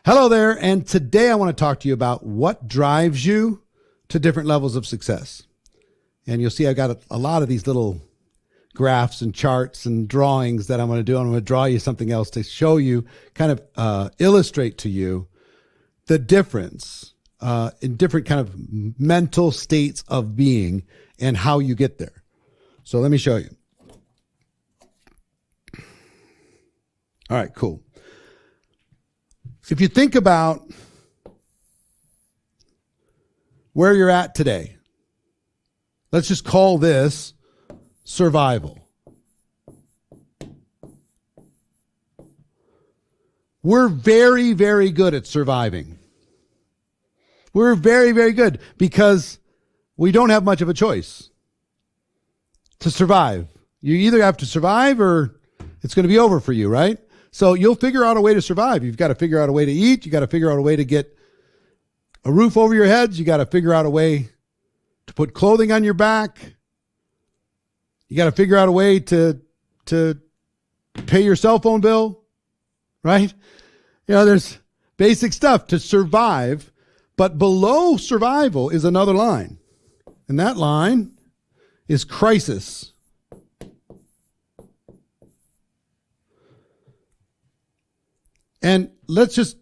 Hello there, and today I want to talk to you about what drives you to different levels of success. And you'll see I got a lot of these little graphs and charts and drawings that I'm going to do. I'm going to draw you something else to show you, kind of illustrate to you the difference in different kind of mental states of being and how you get there. So let me show you. All right, cool. If you think about where you're at today, let's just call this survival. We're very, very good at surviving. We're very, very good because we don't have much of a choice to survive. You either have to survive or it's going to be over for you, right? So you'll figure out a way to survive. You've got to figure out a way to eat. You got to figure out a way to get a roof over your heads. You got to figure out a way to put clothing on your back. You got to figure out a way to pay your cell phone bill, right? You know, there's basic stuff to survive, but below survival is another line. And that line is crisis. And let's just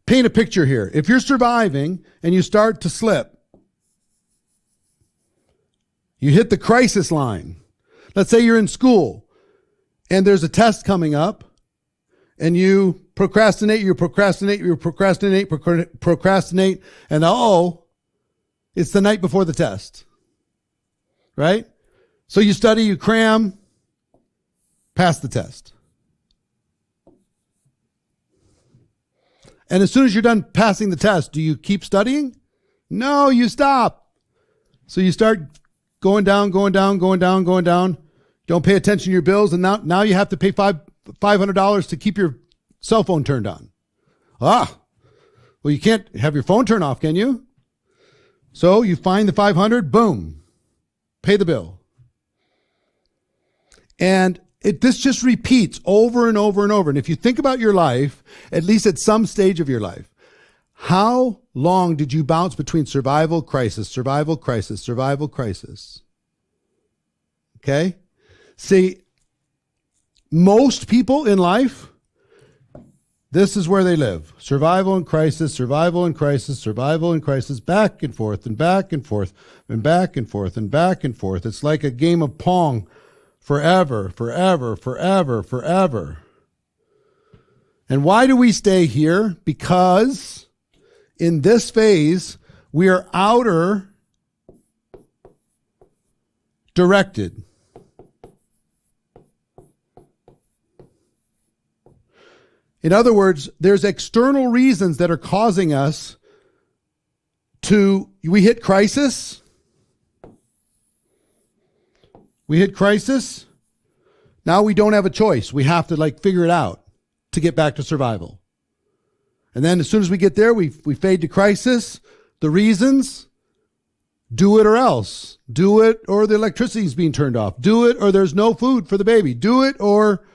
paint a picture here. If you're surviving and you start to slip, you hit the crisis line. Let's say you're in school and there's a test coming up and you procrastinate, and it's the night before the test, right? So you study, you cram, pass the test. And as soon as you're done passing the test, do you keep studying? No, you stop. So you start going down. Don't pay attention to your bills. And now you have to pay $500 to keep your cell phone turned on. Well, you can't have your phone turned off, can you? So you find the 500, boom, pay the bill. And this just repeats over and over and over. And if you think about your life, at least at some stage of your life, how long did you bounce between survival, crisis, survival, crisis, survival, crisis? Okay? See, most people in life, this is where they live. Survival and crisis, survival and crisis, survival and crisis, back and forth and back and forth and back and forth and back and forth. It's like a game of Pong. Forever. And why do we stay here? Because in this phase, we are outer directed. In other words, there's external reasons that are causing us we hit crisis. We hit crisis. Now we don't have a choice. We have to figure it out to get back to survival. And then as soon as we get there, we fade to crisis. The reasons, do it or else. Do it or the electricity is being turned off. Do it or there's no food for the baby. Do it or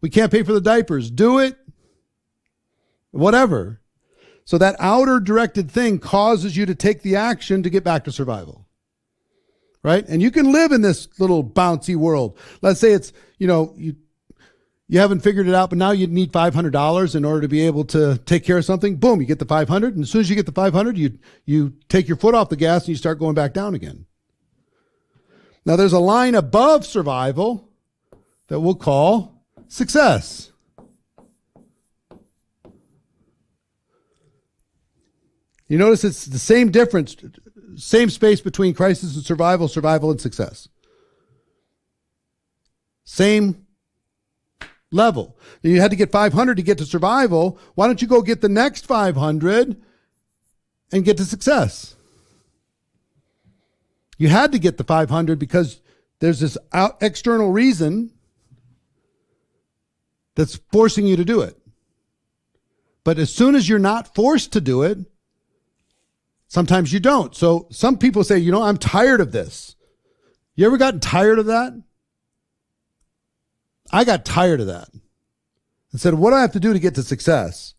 we can't pay for the diapers. Do it. Whatever. So that outer directed thing causes you to take the action to get back to survival. Right? And you can live in this little bouncy world. Let's say it's, you haven't figured it out, but now you need $500 in order to be able to take care of something. Boom, you get the 500. And as soon as you get the 500, you take your foot off the gas and you start going back down again. Now there's a line above survival that we'll call success. You notice it's the same difference. Same space between crisis and survival, survival and success. Same level. You had to get 500 to get to survival. Why don't you go get the next 500 and get to success? You had to get the 500 because there's this external reason that's forcing you to do it. But as soon as you're not forced to do it, sometimes you don't. So some people say, I'm tired of this. You ever gotten tired of that? I got tired of that and said, what do I have to do to get to success?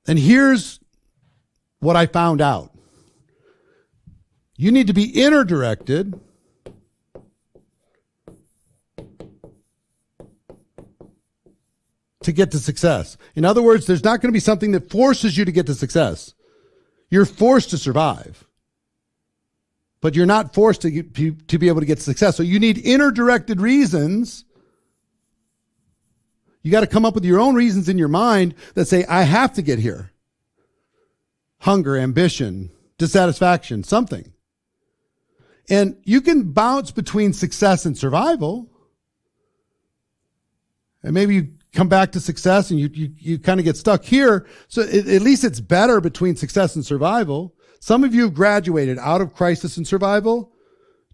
And here's what I found out. You need to be inner directed to get to success. In other words, there's not going to be something that forces you to get to success. You're forced to survive, but you're not forced to be able to get success. So you need inner directed reasons. You got to come up with your own reasons in your mind that say, I have to get here. Hunger, ambition, dissatisfaction, something. And you can bounce between success and survival. And maybe you come back to success and you kind of get stuck here. So at least it's better between success and survival. Some of you have graduated out of crisis and survival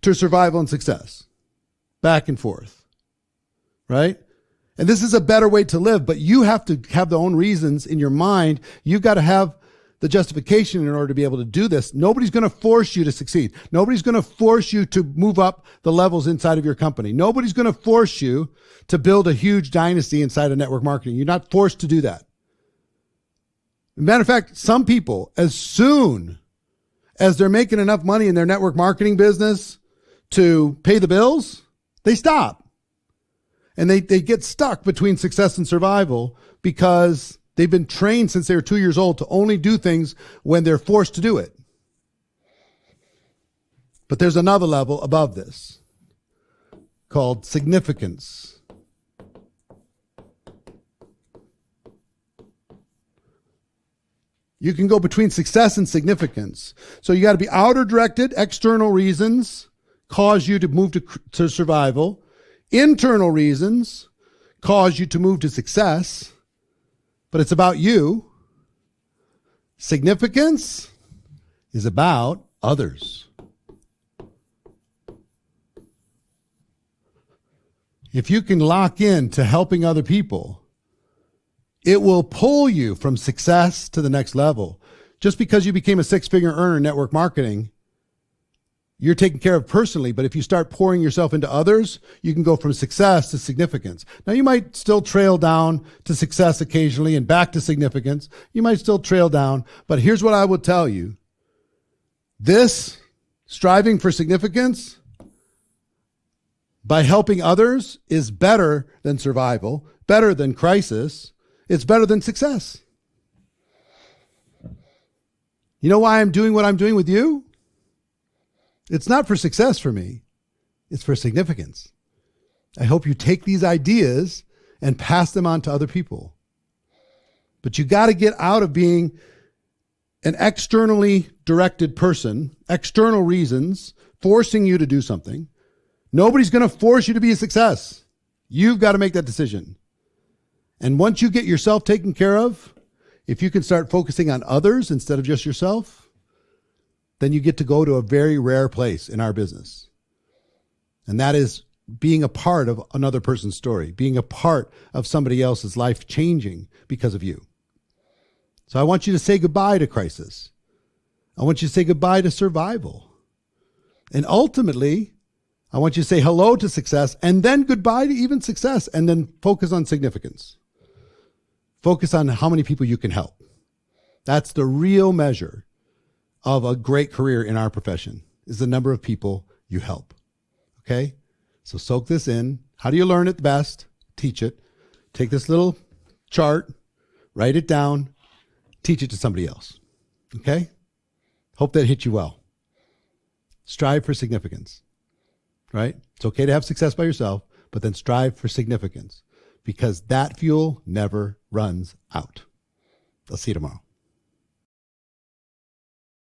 to survival and success. Back and forth. Right? And this is a better way to live, but you have to have the own reasons in your mind. You've got to have the justification in order to be able to do this. Nobody's going to force you to succeed. Nobody's going to force you to move up the levels inside of your company. Nobody's going to force you to build a huge dynasty inside of network marketing. You're not forced to do that. Matter of fact, some people, as soon as they're making enough money in their network marketing business to pay the bills, they stop. And they get stuck between success and survival because they've been trained since they were 2 years old to only do things when they're forced to do it. But there's another level above this called significance. You can go between success and significance. So you got to be outer directed. External reasons cause you to move to survival. Internal reasons cause you to move to success. But it's about you. Significance is about others. If you can lock in to helping other people, it will pull you from success to the next level. Just because you became a six-figure earner in network marketing, you're taken care of personally, but if you start pouring yourself into others, you can go from success to significance. Now, you might still trail down to success occasionally and back to significance. You might still trail down, but here's what I will tell you. This striving for significance by helping others is better than survival, better than crisis. It's better than success. You know why I'm doing what I'm doing with you? It's not for success for me. It's for significance. I hope you take these ideas and pass them on to other people. But you got to get out of being an externally directed person, external reasons forcing you to do something. Nobody's going to force you to be a success. You've got to make that decision. And once you get yourself taken care of, if you can start focusing on others instead of just yourself, then you get to go to a very rare place in our business. And that is being a part of another person's story, being a part of somebody else's life changing because of you. So I want you to say goodbye to crisis. I want you to say goodbye to survival. And ultimately, I want you to say hello to success and then goodbye to even success and then focus on significance. Focus on how many people you can help. That's the real measure of a great career in our profession, is the number of people you help. Okay? So soak this in. How do you learn it best? Teach it. Take this little chart, write it down, teach it to somebody else. Okay? Hope that hit you well. Strive for significance. Right? It's okay to have success by yourself, but then strive for significance because that fuel never runs out. I'll see you tomorrow.